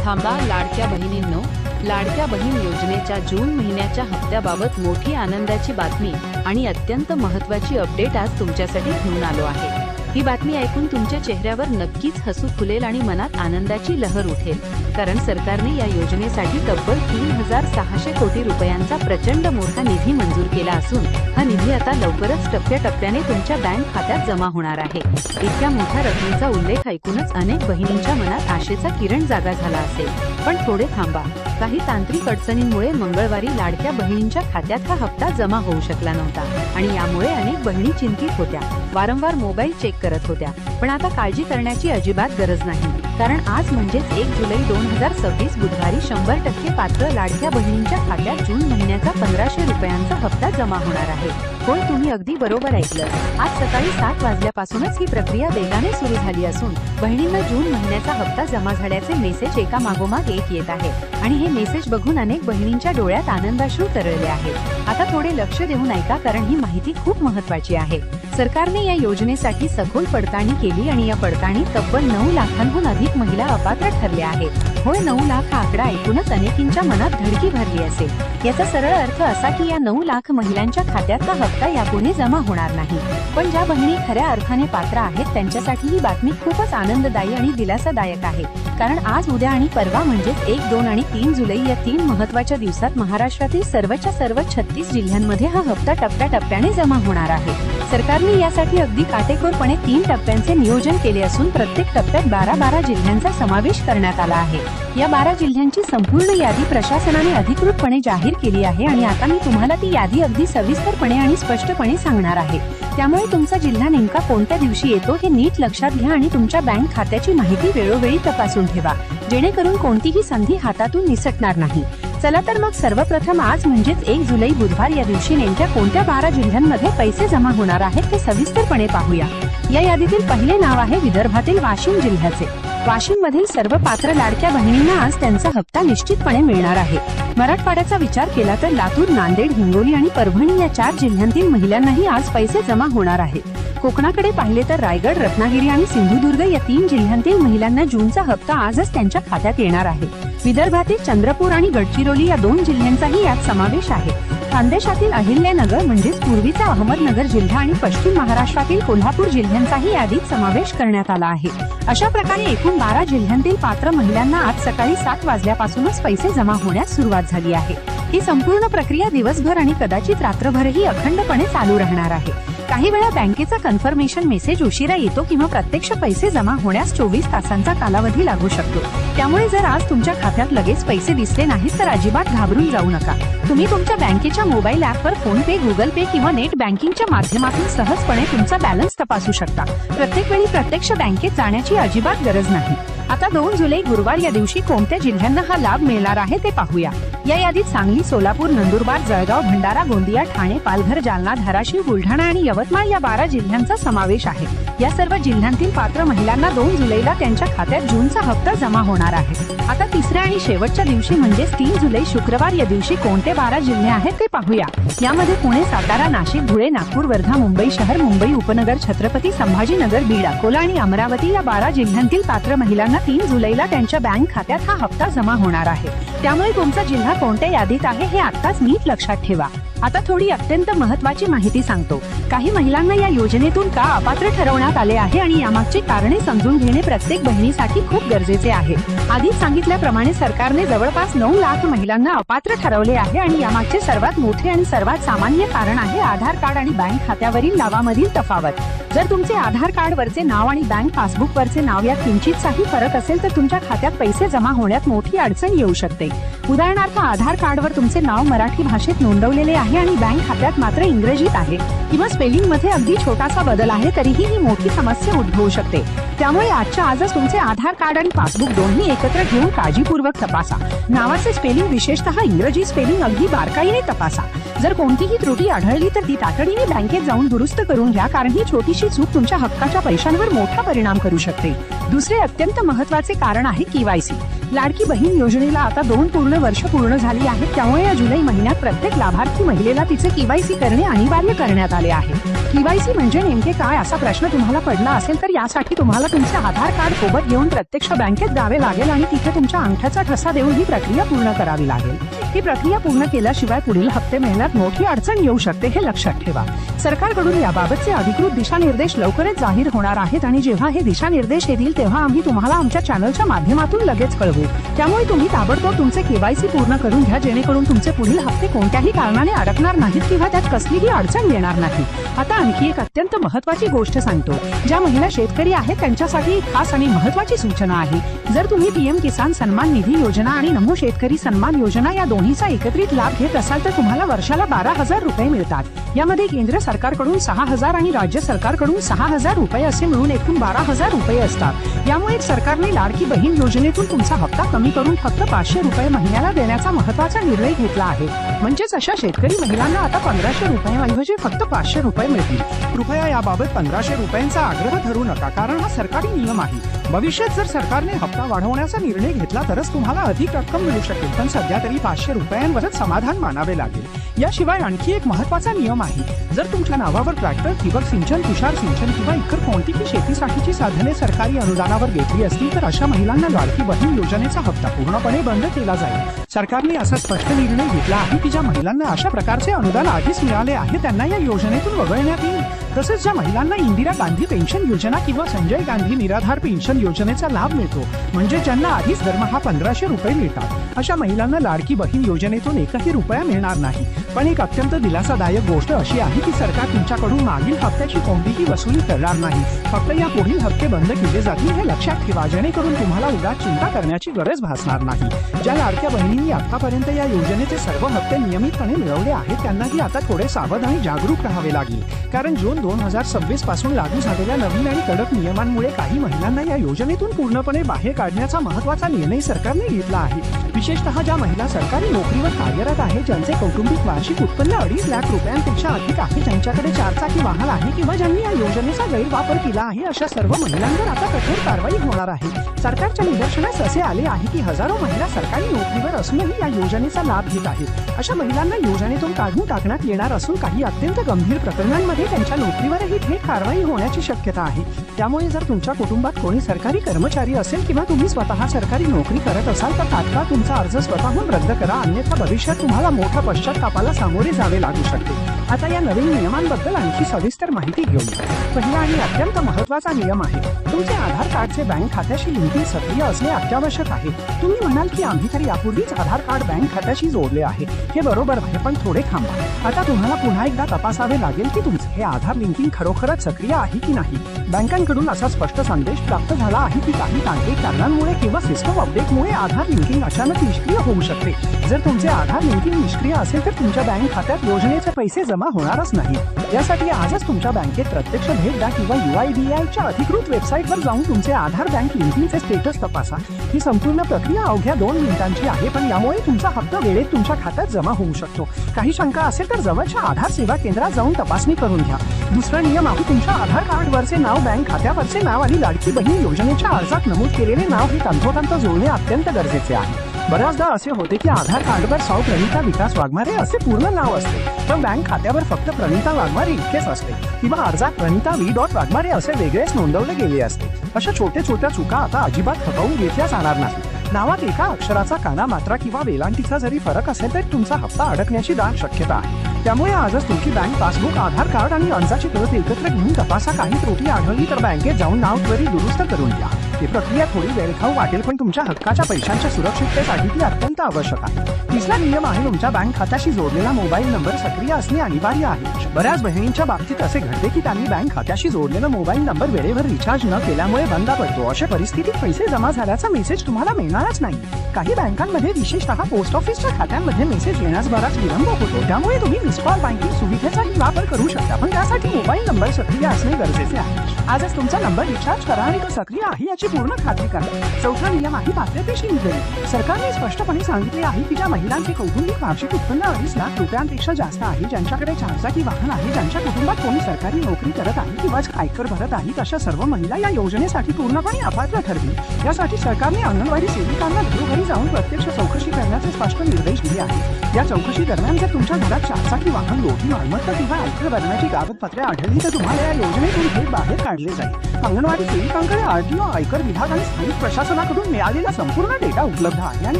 थांबा लाडक्या बहिणींनो, लाडक्या बहीण योजनेच्या जून महिन्याच्या हप्त्याबाबत मोठी आनंदाची बातमी आणि अत्यंत महत्त्वाची अपडेट आज तुमच्यासाठी घेऊन आलो आहे। ही बातमी ऐकून तुमच्या चेहऱ्यावर नक्कीच हसू फुलेल आणि मनात आनंदाची लहर उठेल, कारण सरकारने या योजनेसाठी तब्बल 3600 कोटी रुपयांचा प्रचंड मोठा निधी मंजूर केला असून हा निधी आता लवकरच टप्प्याटप्प्याने तुमच्या बँक खात्यात जमा होणार आहे। इतक्या मोठ्या रकमेचा उल्लेख ऐकूनच अनेक बहिणींच्या मनात आशेचा किरण जागा झाला असेल, पण थोडे थांबा। काही तांत्रिक अडचणींमुळे मंगळवारी लाडक्या बहिणींच्या खात्यात हा हप्ता जमा होऊ शकला नव्हता आणि यामुळे अनेक बहिणी चिंतित होत्या, वारंवार मोबाईल चेक करत होत्या। पण आता काळजी करण्याची अजिबात गरज नाही, कारण आज म्हणजेच 1 जुलै 2026 बुधवारी 100% पात्र लाडक्या बहिणींच्या खात्यात जून महिन्याचा 1500 रुपयांचा हप्ता जमा होणार आहे। होय, तुम्ही अगदी बरोबर ऐकलं। आज सकाळी 7 वाजल्यापासूनच ही प्रक्रिया वेगाने सुरू झाली असून बहिणींना जून महिन्याचा हप्ता जमा झाल्याचे मेसेज एका मागोमाग एक येत आहे आणि हे मेसेज बघून अनेक बहिणींच्या डोळ्यात आनंदाश्रू तरळले आहेत। आता थोडे लक्ष देऊन ऐका, कारण ही माहिती खूप महत्त्वाची आहे। सरकारने या योजनेसाठी सखोल पडताळणी केली आणि या पडताळणीत तब्बल 9 लाखांहून अधिक महिला अपात्र ठरल्या आहेत। होय, 9 लाख हा आकडा ऐकूनच अनेकींच्या मनात धडकी भरली असेल। याचा सरळ अर्थ असा की या 9 लाख महिलांच्या खात्यातला हप्ता यापुढे जमा होणार नाही। पण ज्या बहिणी खऱ्या अर्थाने पात्र आहेत त्यांच्यासाठी ही बातमी खूपच आनंददायी आणि दिलासादायक आहे, कारण आज, उद्या आणि परवा म्हणजेच 1, 2 आणि 3 जुलै या 3 महत्त्वाच्या दिवसात महाराष्ट्रातील सर्वच्या सर्व 36 जिल्ह्यांमध्ये हा हप्ता टप्प्याटप्प्याने जमा होणार आहे। सरकारने यासाठी अगदी काटेकोरपणे 3 टप्प्यांचे नियोजन केले असून प्रत्येक टप्प्यात 12 जिल्ह्यांचा समावेश करण्यात आला आहे। या 12 जिल्ह्यांची संपूर्ण यादी प्रशासनाने अधिकृतपणे जाहीर केली आहे आणि आता मी तुम्हाला ती यादी अगदी सविस्तरपणे आणि स्पष्टपणे सांगणार आहे। त्यामुळे तुमचा जिल्हा नेमका कोणत्या दिवशी येतो हे नीट लक्षात घ्या आणि तुमच्या बँक खात्याची माहिती वेळोवेळी तपासून ठेवा, जेणेकरून कोणतीही संधी हातातून निसटणार नाही। चला तर मग सर्वप्रथम आज म्हणजेच 1 जुलै बुधवार या दिवशी नेमक्या कोणत्या 12 जिल्ह्यांमध्ये पैसे जमा होणार आहेत ते सविस्तरपणे पाहूया। या यादीतील पहिले नाव आहे विदर्भातील वाशिम जिल्ह्याचे। वाशिम मधील सर्व पात्र लाडक्या बहिणींना आज त्यांचा हप्ता निश्चितपणे मिळणार आहे। मराठवाड्याचा विचार केला तर लातूर, नांदेड, हिंगोली आणि परभणी या 4 जिल्ह्यांतील महिलांनाही आज पैसे जमा होणार आहेत। कोकणाकडे पाहिले तर रायगड, रत्नागिरी आणि सिंधुदुर्ग या 3 जिल्ह्यांतील महिलांना जूनचा हप्ता आजच त्यांच्या खात्यात येणार आहे। विदर्भातील चंद्रपूर आणि गडचिरोली या 2 जिल्ह्यांचाही यात समावेश आहे। खानदेशातील अहिल्यानगर म्हणजेच पूर्वीचा अहमदनगर जिल्हा आणि पश्चिम महाराष्ट्रातील कोल्हापूर जिल्ह्यांचाही यादीत समावेश करण्यात आला आहे। अशा प्रकारे एकूण 12 जिल्ह्यांतील पात्र महिलांना आज सकाळी 7 वाजल्यापासूनच पैसे जमा होण्यास सुरुवात झाली आहे। ही संपूर्ण प्रक्रिया दिवसभर आणि कदाचित रात्रभरही अखंडपणे चालू राहणार आहे। काही वेळा बँकेचा कन्फर्मेशन मेसेज उशिरा येतो किंवा प्रत्यक्ष पैसे जमा होण्यास 24 तासांचा कालावधी लागू शकतो। त्यामुळे जर आज तुमच्या खात्यात लगेच पैसे दिसले नाहीत तर अजिबात घाबरून जाऊ नका। तुम्ही तुमच्या बँकेच्या मोबाईल ॲपवर फोन पे, गुगल पे किंवा नेट बँकिंगच्या माध्यमातून सहजपणे तुमचा बॅलन्स तपासू शकता। प्रत्येक वेळी प्रत्यक्ष बँकेत जाण्याची अजिबात गरज नाही। आता 2 जुलै गुरुवार या दिवशी कोणत्या जिल्ह्यांना हा लाभ मिळणार आहे ते पाहूया। या यादीत सांगली, सोलापूर, नंदुरबार, जळगाव, भंडारा, गोंदिया, ठाणे, पालघर, जालना, धाराशिव, बुलढाणा आणि यवतमाळ या 12 जिल्ह्यांचा समावेश आहे। या सर्व जिल्ह्यांतील पात्र महिलांना 2 जुलैला त्यांच्या खात्यात जूनचा हप्ता जमा होणार आहे। आता तिसऱ्या आणि शेवटच्या दिवशी म्हणजेच 3 जुलै शुक्रवार या दिवशी कोणते 12 जिल्हे आहेत ते पाहूया। यामध्ये पुणे, सातारा, नाशिक, धुळे, नागपूर, वर्धा, मुंबई शहर, मुंबई उपनगर, छत्रपती संभाजीनगर, बीड, अकोला आणि अमरावती या 12 जिल्ह्यांतील पात्र महिलांना 3 जुलैला त्यांच्या बँक खात्यात हा हप्ता जमा होणार आहे। त्यामुळे तुमचा जिल्हा कोणत्या यादीत आहे हे आत्ताच नीट लक्षात ठेवा। आता थोडी अत्यंत महत्त्वाची माहिती सांगतो। काही महिलांना या योजनेतून का अपात्र ठरवण्यात आले आहे आणि यामागची कारणे समजून घेणे प्रत्येक बहिणीसाठी खूप गरजेचे आहे। आधीच सांगितल्याप्रमाणे सरकारने जवळपास 9 लाख महिलांना अपात्र ठरवले आहे आणि यामागचे सर्वात मोठे आणि सर्वात सामान्य कारण आहे आधार कार्ड आणि बँक खात्यावरील नावामधील तफावत। जर तुमचे आधार कार्ड वरचे नाव आणि बँक पासबुक वरचे नाव यात किंचितसाही फरक असेल तर तुमच्या खात्यात पैसे जमा होण्यात मोठी अडचण येऊ शकते। उदाहरणार्थ, आधार कार्डवर तुमचे नाव मराठी भाषेत नोंदवलेले आहे आणि बँक खात्यात मात्र इंग्रजीत आहे, किंवा स्पेलिंग मध्ये अगदी छोटासा बदल आहे तरीही ही मोठी समस्या उद्भवू शकते। त्यामुळे आजच्या आजच तुमचे आधार कार्ड आणि पासबुक दोन्ही एकत्र घेऊन काळजीपूर्वक तपासा। नावाचे स्पेलिंग, विशेषतः इंग्रजी स्पेलिंग, अगदी बारकाईने तपासा। जर कोणतीही त्रुटी आढळली तर ती तातडीने बँकेत जाऊन दुरुस्त करून घ्या, कारण ही छोटीशी छोटीशी चूक तुमच्या हक्काच्या पैशांवर मोठा परिणाम करू शकते. दुसरे अत्यंत महत्त्वाचे कारण आहे KYC. लाडकी बहीण योजनेला आता 2 पूर्ण वर्ष पूर्ण झाली आहेत. त्यामुळे या जुलै महिन्यात प्रत्येक लाभार्थी महिलेला तिचे KYC करणे अनिवार्य करण्यात आले आहे. KYC म्हणजे नेमके काय असा प्रश्न तुम्हाला पडला असेल तर यासाठी तुम्हाला तुमचे आधार कार्ड सोबत घेऊन प्रत्यक्ष बँकेत जावे लागेल आणि तिथे तुमच्या अंगठ्याचा ठसा देऊन ही प्रक्रिया पूर्ण करावी लागेल. ही प्रक्रिया पूर्ण केल्याशिवाय पुढील हप्ते मिळण्यात मोठी अडचण येऊ शकते, हे लक्षात ठेवा. सरकारकडून याबाबतचे अधिकृत दिशानिर्देश लवकरच जाहीर होणार आहेत आणि जेव्हा हे दिशानिर्देश येतील तेव्हा आम्ही तुम्हाला आमच्या चॅनलच्या माध्यमातून लगेच कळवू. त्यामुळे तुम्ही ताबडतोब तुमचे KYC पूर्ण करून घ्या, जेणेकरून तुमचे पुढील हप्ते कोणत्याही कारणाने अडकणार नाहीत किंवा त्यात कसलीही अडचण येणार नाही. आता आणखी एक अत्यंत महत्त्वाची गोष्ट सांगतो. ज्या महिला शेतकरी आहेत त्यांच्यासाठी एक खास आणि महत्त्वाची सूचना आहे. जर तुम्ही PM किसान सन्मान निधी योजना आणि नमो शेतकरी सन्मान योजना या दोन्हीचा एकत्रित लाभ घेत असाल तर तुम्हाला वर्षाला 12,000 रुपये मिळतात. यामध्ये केंद्र सरकारकडून 6,000 आणि राज्य सरकारकडून 6,000 रुपये असे मिळून एकूण 12,000 रुपये असतात. यामुळे सरकारने लाडकी बहीण योजनेतून तुमचा हप्ता कमी करून फक्त 500 रुपये महिन्याला देण्याचा महत्त्वाचा निर्णय घेतला आहे. म्हणजेच अशा शेतकरी महिलांना आता 1,500 रुपयांऐवजी फक्त 500 रुपये मिळतील. कृपया याबाबत 1,500 रुपयांचा आग्रह धरू नका, कारण हा सरकारी नियम आहे. भविष्यात जर सरकारने हप्ता वाढवण्याचा निर्णय घेतला तरच तुम्हाला अधिक रक्कम मिळू शकेल, पण सध्या तरी 500 रुपयांवरच समाधान मानावे लागेल. याशिवाय आणखी एक महत्त्वाचा नियम आहे. जर तुमच्या नावावर ट्रॅक्टर, ठिबक सिंचन, तुषार सिंचन किंवा इतर कोणतीही शेतीसाठीची साधने सरकारी अनुदानावर घेतली असतील तर अशा महिलांना लाडकी बहीण योजनेचा हप्ता पूर्णपणे बंद केला जाईल. सरकारने असा स्पष्ट निर्णय घेतला आहे की ज्या महिलांना अशा प्रकारचे अनुदान आधीच मिळाले आहे त्यांना या योजनेतून वगळण्यात येईल. तसेच ज्या महिलांना इंदिरा गांधी पेन्शन योजना किंवा संजय गांधी निराधार पेन्शन योजनेचा लाभ मिळतो, म्हणजे ज्यांना आधीच दरमहा 1,500 रुपये मिळतात, अशा महिलांना लाडकी बहीण योजनेतून एकही रुपया मिळणार नाही. पण एक अत्यंत दिलासादायक गोष्ट अशी आहे की सरकार तुमच्याकडून मागील हप्त्याची कोणतीही वसुली करणार नाही. फक्त या पुढील हप्ते बंद केले जातील, हे लक्षात ठेवा, जेणेकरून तुम्हाला उगाच चिंता करण्याची गरज भासणार नाही. ज्या लाडक्या बहिणींनी आतापर्यंत या योजनेचे सर्व हप्ते नियमितपणे मिळवले आहेत त्यांनाही आता थोडे सावध आणि जागरूक राहावे लागेल, कारण जून 2026 पासून लागू झालेल्या नवीन आणि कडक नियमांमुळे काही महिलांना या योजनेतून पूर्णपणे बाहेर काढण्याचा महत्त्वाचा निर्णय सरकारने घेतला आहे. विशेषतः ज्या महिला सरकारी नोकरीवर कार्यरत आहेत, ज्यांचे कौटुंबिक वार्षिक उत्पन्न 2.5 लाख रुपयांपेक्षा अधिक आहे, ज्यांच्याकडे 4-चाकी वाहन आहे किंवा ज्यांनी या योजनेचा गैरवापर केला आहे, अशा सर्व महिलांवर आता कठोर कारवाई होणार आहे. सरकारच्या निदर्शनास असे आले आहे की हजारो महिला सरकारी नोकरीवर असूनही या योजनेचा लाभ घेत आहेत. अशा महिलांना योजनेतून काढून टाकण्यात येणार असून काही अत्यंत गंभीर प्रकरणांमध्ये त्यांच्या नोकरीवरही थेट कारवाई होण्याची शक्यता आहे. त्यामुळे जर तुमच्या कुटुंबात कोणी सरकारी कर्मचारी असेल किंवा तुम्ही स्वतः सरकारी नोकरी करत असाल तर तात्काळ तुमचा अर्ज स्वतःहून रद्द करा, अन्यथा भविष्यात तुम्हाला मोठ्या पश्चात्तापाला सामोरे जावे लागू शकते. आता या नवीन नियमांबद्दल आणखी सविस्तर माहिती घेऊया. पहिला आणि अत्यंत महत्त्वाचा नियम आहे, तुमचे आधार कार्डचे बँक खात्याशी लिंकिंग सक्रिय असणे अत्यावश्यक आहे. तुम्ही म्हणाल की आम्ही तर यापूर्वीच आधार कार्ड बँक खात्याशी जोडले आहे. हे बरोबर आहे, पण थोडे थांबा. आता तुम्हाला पुन्हा एकदा तपासावे लागेल की तुमचे हे आधार लिंकिंग खरोखरच सक्रिय आहे की नाही. बँकांकडून असा स्पष्ट संदेश प्राप्त झाला आहे की काही तांत्रिक कारणांमुळे किंवा सिस्टम अपडेटमुळे आधार लिंकिंग अचानक निष्क्रिय होऊ शकते. जर तुमचे आधार लिंकिंग निष्क्रिय असेल तर तुमच्या बँक खात्यात योजनेचे पैसे जमा होणारच नाही. यासाठी आजच तुमच्या बँकेत प्रत्यक्ष भेट द्या किंवा UIDAIच्या अधिकृत वेबसाईटवर जाऊन तुमचे आधार बँक लिंकिंगचे स्टेटस तपासा. ही संपूर्ण प्रक्रिया अवघ्या 2 मिनिटांची आहे, पण यामुळे तुमचा हप्ता वेळेत तुमच्या खात्यात जमा होऊ शकतो. काही शंका असेल तर जवळच्या आधार सेवा केंद्रात जाऊन तपासणी करून घ्या. दुसरा नियम आहे, तुमच्या आधार कार्डवरचे नाव बँक खात्यावरचे नाव आणि लाडकी बहीण योजनेच्या अर्जात नमूद केलेले नाव हे तंतोतंत जुळणे अत्यंत गरजेचे आहे. बऱ्याचदा असे होते की आधार कार्डवर सौ प्रणिता विकास वाघमारे असे पूर्ण नाव असते, पण बँक खात्यावर फक्त प्रणिता वाघमारे इतकेच असते किंवा अर्जात प्रणिता V. वाघमारे असे वेगळेच नोंदवले गेले असते. अशा छोट्या चुका आता अजिबात खपवून घेतल्या जाणार नाही. नावात एका अक्षराचा काना मात्रा किंवा वेलांटीचा जरी फरक असेल तर तुमचा हप्ता अडकण्याची दाट शक्यता आहे. त्यामुळे आजच तुमची बँक पासबुक, आधार कार्ड आणि अर्जाची प्रत एकत्र घेऊन तपासा. काही त्रुटी आढळली तर बँकेत जाऊन नाव त्वरित दुरुस्त करून घ्या. ही प्रक्रिया थोडी वेळखाऊ वाटेल, पण तुमच्या हक्काच्या पैशांच्या सुरक्षिततेसाठी ती अत्यंत आवश्यक आहे. तिसरा नियम आहे, तुमच्या बँक खात्याशी जोडलेला मोबाईल नंबर सक्रिय असणे अनिवार्य आहे. बऱ्याच बहिणींच्या बाबतीत असे घडते की त्यांनी बँक खात्याशी जोडलेला मोबाईल नंबर वेळेवर रिचार्ज न केल्यामुळे बंद पडतो. अशा परिस्थितीत पैसे जमा झाल्याचा मेसेज तुम्हाला मिळणारच नाही. काही बँकांमध्ये विशेषतः पोस्ट ऑफिसच्या खात्यांमध्ये मेसेज येण्यास बराच विलंब होतो. त्यामुळे तुम्ही मिस कॉल बँकिंग सुविधेचाही वापर करू शकता, पण त्यासाठी मोबाईल नंबर सक्रिय असणे गरजेचे आहे. आजच तुमचा नंबर रिचार्ज करा आणि तो सक्रिय आहे याची याची पूर्ण खात्री करा. चौथा नियम आहे पात्रतेशी निगडीत. सरकारने स्पष्टपणे सांगितले आहे की ज्या महिलांचे कौटुंबिक वार्षिक उत्पन्न 2.5 लाख रुपयांपेक्षा जास्त आहे, ज्यांच्याकडे चारचाकी वाहन आहे, ज्यांच्या कुटुंबात कोणी सरकारी नोकरी करत आहे किंवा आयकर भरत आहे, अशा सर्व महिला या योजनेसाठी पूर्णपणे अपात्र ठरतील. यासाठी सरकारने अंगणवाडी सेविकांना घरोघरी जाऊन प्रत्यक्ष चौकशी करण्याचे स्पष्ट निर्देश दिले आहेत. या चौकशी दरम्यान जर तुमच्या घरात चारचाकी वाहन, रोटी, मालमत्ता किंवा आयकर भरण्याची कागदपत्रे आढळली तर तुम्हाला या योजनेतून थेट बाहेर काढले जाईल. अंगणवाडी सेविकांकडे आरटीओ, आयकर विभाग आणि स्थानिक प्रशासनाकडून मिळालेला संपूर्ण डेटा उपलब्ध आहे आणि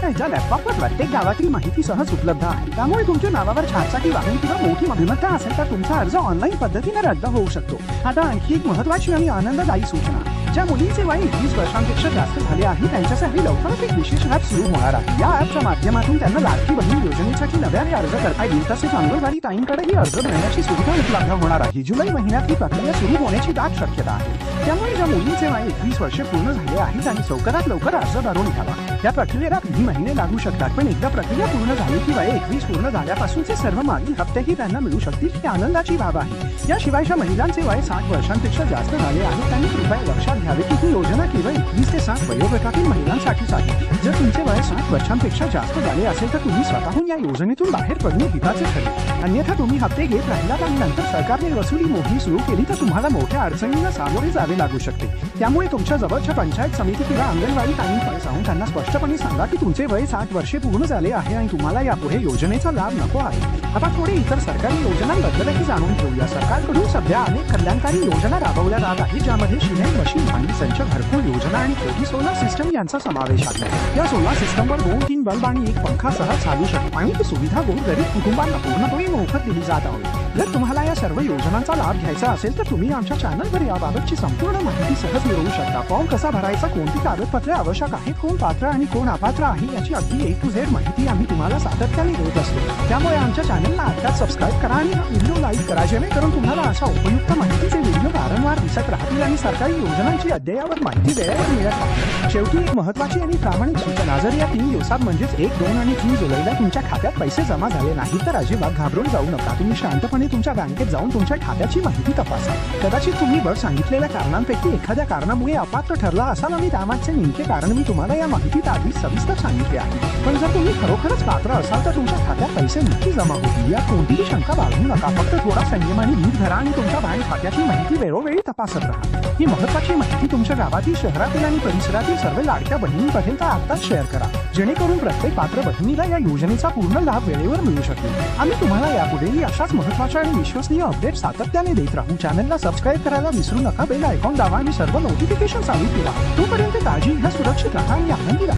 त्यांच्या लॅपटॉपवर प्रत्येक गावातील माहिती सहज उपलब्ध आहे. त्यामुळे तुमच्या नावावर चारचाकी वाहन किंवा मोठी मालमत्ता असेल तर तुमचा अर्ज ऑनलाईन पद्धतीने रद्द होऊ शकतो. आता आणखी एक महत्त्वाची आणि आनंददायी सूचना. ज्या मुलींचे वय 21 वर्षांपेक्षा जास्त झाले आहे त्यांच्यासाठी लवकरच एक विशेष ॲप सुरू होणार आहे. या ॲपच्या माध्यमातून त्यांना लाडकी बहीण योजनेसाठी नव्याने अर्ज करता येईल. तसेच अंगणवाडी ताईंकडेही अर्ज भरण्याची सुविधा उपलब्ध होणार आहे. जुलै महिन्यात ही प्रक्रिया सुरू होण्याची दाट शक्यता आहे. त्यामुळे ज्या मुलींचे वय 21 वर्षे पूर्ण झाले आहे त्यांनी लवकरात लवकर अर्ज भरून घ्यावा. या प्रक्रियेला काही महिने लागू शकतात, पण एकदा प्रक्रिया पूर्ण झाली की वय 21 पूर्ण झाल्यापासूनचे सर्व मागील हप्तेही त्यांना मिळू शकतील. ही आनंदाची बाब आहे. याशिवाय ज्या महिलांचे वय 60 वर्षांपेक्षा जास्त झाले आहे त्यांनी कृपया लक्षात घ्यावे की ही योजना केवळ 21 ते 60 वयोगटातील महिलांसाठीच आहे. जर तुमचे वय 60 वर्षांपेक्षा जास्त झाले असेल तर तुम्ही स्वतःहून या योजनेतून बाहेर पडणे हिताचे ठरेल. अन्यथा तुम्ही हप्ते घेत राहिलात आणि नंतर सरकारने वसुली मोहीम सुरू केली तर तुम्हाला मोठ्या अडचणींना सामोरे जावे लागू शकते. त्यामुळे तुमच्या जवळच्या पंचायत समिती किंवा अंगणवाडी ताईंकडे जाऊन त्यांना स्पष्टपणे सांगा की तुमचे वय 60 वर्षे पूर्ण झाले आहे आणि तुम्हाला यापुढे योजनेचा लाभ नको आहे. आता थोडे इतर सरकारी योजनांबद्दलही जाणून घेऊया. सरकारकडून सध्या अनेक कल्याणकारी योजना राबवल्या जात आहेत, ज्यामध्ये शिलाई मशीन, पाणी संच, घरकुल योजना आणि छोटी सोलार सिस्टम यांचा समावेश आहे. या सोलार सिस्टमवर 2-3 बल्ब आणि एक पंखा सहज चालू शकतो आणि ही सुविधा गोरगरीब कुटुंबांना पूर्णपणे मोफत दिली जात आहे. जर तुम्हाला या सर्व योजनांचा लाभ घ्यायचा असेल तर तुम्ही आमच्या चॅनलवर याबाबतची संपूर्ण माहिती सहज मिळवू शकता. फॉर्म कसा भरायचा, कोणती कागदपत्रे आवश्यक आहेत, कोण पात्र आणि कोण अपात्र आहे याची अगदी A to Z माहिती आम्ही तुम्हाला सातत्याने देत असतो. त्यामुळे आमच्या चॅनलला आत्ताच सबस्क्राईब करा आणि हा व्हिडिओ लाईक करा, जेणेकरून तुम्हाला अशा उपयुक्त माहितीचे व्हिडिओ वारंवार दिसत राहतील आणि सरकारी योजनांची अद्ययावत माहिती वेळेवर मिळत राहतील. शेवटी एक महत्त्वाची आणि प्रामाणिक सूचना. जर या 3 दिवसात म्हणजेच 1, 2 आणि 3 जुलैला तुमच्या खात्यात पैसे जमा झाले नाही तर अजिबात घाबरून जाऊ नका. तुम्ही शांतपणे तुमच्या बँकेत जाऊन तुमच्या खात्याची माहिती तपासा. कदाचित तुम्ही वर सांगितलेल्या कारणांपैकी एखाद्या कारणामुळे अपात्र ठरला असाल आणि त्यामागचे नेमके कारण मी तुम्हाला या माहितीत आधीच सविस्तर सांगितले आहे. पण जर तुम्ही खरोखरच पात्र असाल तर तुमच्या खात्यात पैसे नक्की जमा होतील. यात कोणतीही शंका बाळगू नका. फक्त थोडा संयम आणि नीट धरा आणि तुमच्या बँक खात्याची माहिती वेळोवेळी तपासत राहा. ही महत्त्वाची माहिती तुमच्या गावातील, शहरातील आणि परिसरातील सर्व लाडक्या बहिणींपर्यंत आत्ताच शेअर करा, जेणेकरून प्रत्येक पात्र बहिणीला या योजनेचा पूर्ण लाभ वेळेवर मिळू शकेल. आम्ही तुम्हाला यापुढेही अशाच महत्त्वाच्या आणि विश्वसनीय अपडेट सातत्याने देत राहू. चॅनलला सबस्क्राईब करायला विसरू नका. बेल आयकॉन दाबा आणि सर्व नोटिफिकेशन चालू ठेवा. तोपर्यंत काळजी घ्या, सुरक्षित राहा आणि आनंदी राहा.